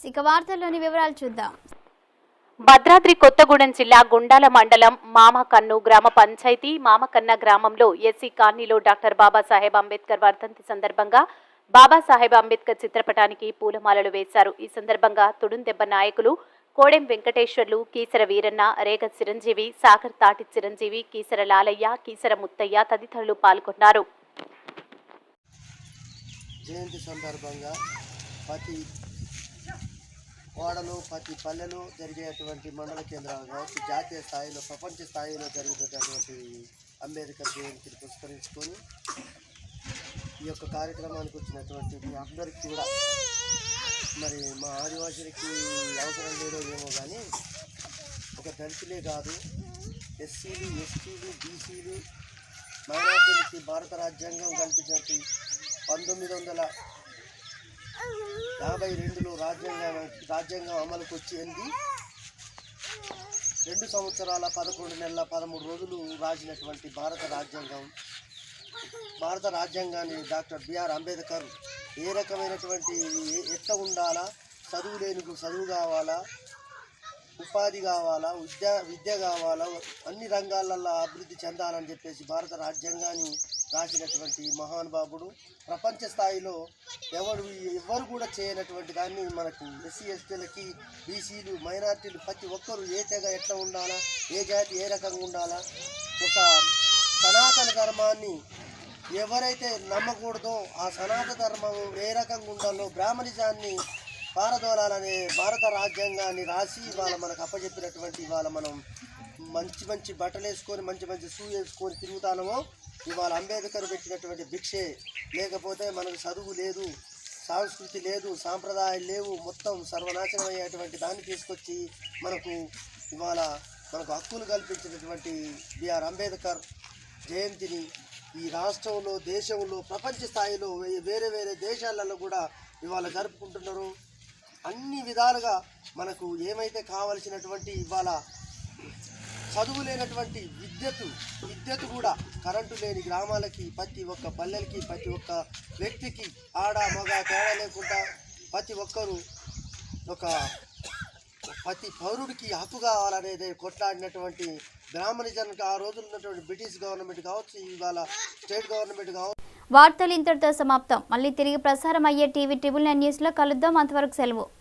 ఇక వార్తల్లోని వివరాలు చూద్దాం. భద్రాద్రి కొత్తగూడెం జిల్లా గుండాల మండలం మామకన్ను గ్రామ పంచాయతీ మామకన్న గ్రామంలో ఎస్సీ కాలనీలో డాక్టర్ బాబాసాహెబ్ అంబేద్కర్ వర్ధంతి సందర్భంగా బాబాసాహెబ్ అంబేద్కర్ చిత్రపటానికి పూలమాలలు వేశారు. ఈ సందర్భంగా తుడుందెబ్బ నాయకులు కోడెం వెంకటేశ్వర్లు, కీసర వీరన్న, రేగ చిరంజీవి, సాగర్ తాటి చిరంజీవి, కీసర లాలయ్య, కీసర ముత్తయ్య తదితరులు పాల్గొన్నారు. జయంతి సందర్భంగా ప్రతి వాడలో ప్రతి పల్లెలో జరిగేటువంటి మండల కేంద్రాలు కావచ్చు, జాతీయ స్థాయిలో ప్రపంచ స్థాయిలో జరుగుతున్నటువంటి అంబేద్కర్ జయంతిని పురస్కరించుకొని ఈ యొక్క కార్యక్రమానికి వచ్చినటువంటి మీ అందరికీ కూడా, మరి మా ఆదివాసులకి అవసరం లేదో ఏమో కానీ ఒక దళితులే కాదు, ఎస్సీలు, ఎస్టీలు, బీసీలు, మైనార్టీలకి భారత రాజ్యాంగం కల్పించినట్టు 1952లో రాజ్యాంగం అమలుకు వచ్చేది 2 సంవత్సరాల 11 నెలల 13 రోజులు రాసినటువంటి భారత రాజ్యాంగాన్ని డాక్టర్ బిఆర్ అంబేద్కర్ ఏ రకమైనటువంటి ఎట్లా ఉండాలా, చదువు లేనికు చదువు కావాలా, ఉపాధి కావాలా, విద్య కావాలా, అన్ని రంగాలలో అభివృద్ధి చెందాలని చెప్పేసి భారత రాజ్యాంగాన్ని రాసినటువంటి మహానుభావుడు. ప్రపంచ స్థాయిలో ఎవరు కూడా చేయనటువంటి దాన్ని మనకు ఎస్సీ ఎస్టీలకి, బీసీలు, మైనార్టీలు ప్రతి ఒక్కరు ఏ తెగ ఎట్లా ఉండాలా, ఏ జాతి ఏ రకంగా ఉండాలా, ఒక సనాతన ధర్మాన్ని ఎవరైతే నమ్మకూడదో ఆ సనాతన ధర్మం ఏ రకంగా ఉండాలో బ్రాహ్మణిజాన్ని పారదోలాలనే భారత రాజ్యాంగాన్ని రాసి ఇవాళ మనకు అప్పచెప్పినటువంటి ఇవాళ మనం మంచి బట్టలు వేసుకొని మంచి షూ వేసుకొని తిరుగుతానమో ఇవాళ అంబేద్కర్ పెట్టినటువంటి భిక్షే. లేకపోతే మనకు చదువు లేదు, సంస్కృతి లేదు, సాంప్రదాయాలు లేవు, మొత్తం సర్వనాశనం అయ్యేటువంటి దాన్ని తీసుకొచ్చి ఇవాళ మనకు హక్కులు కల్పించినటువంటి బిఆర్ అంబేద్కర్ జయంతిని ఈ రాష్ట్రంలో, దేశంలో, ప్రపంచ స్థాయిలో వేరే దేశాలలో కూడా ఇవాళ జరుపుకుంటున్నారు. అన్ని విధాలుగా మనకు ఏమైతే కావలసినటువంటి ఇవాళ చదువు లేనటువంటి విద్యుత్ కూడా కరెంటు లేని గ్రామాలకి, ప్రతి ఒక్క పల్లెలకి, ప్రతి ఒక్క వ్యక్తికి ఆడ మగ తేడా లేకుండా ప్రతి ఒక్కరూ ప్రతి పౌరుడికి హక్కు కావాలనేది కొట్లాడినటువంటి బ్రాహ్మణిజానికి ఆ రోజులు ఉన్నటువంటి బ్రిటిష్ గవర్నమెంట్ కావచ్చు, ఇవాళ స్టేట్ గవర్నమెంట్ కావచ్చు. వార్తలు ఇంతటితో సమాప్తం. మళ్ళీ తిరిగి ప్రసారం అయ్యే టీవీ 999 న్యూస్లో కలుద్దాం. అంతవరకు సెలవు.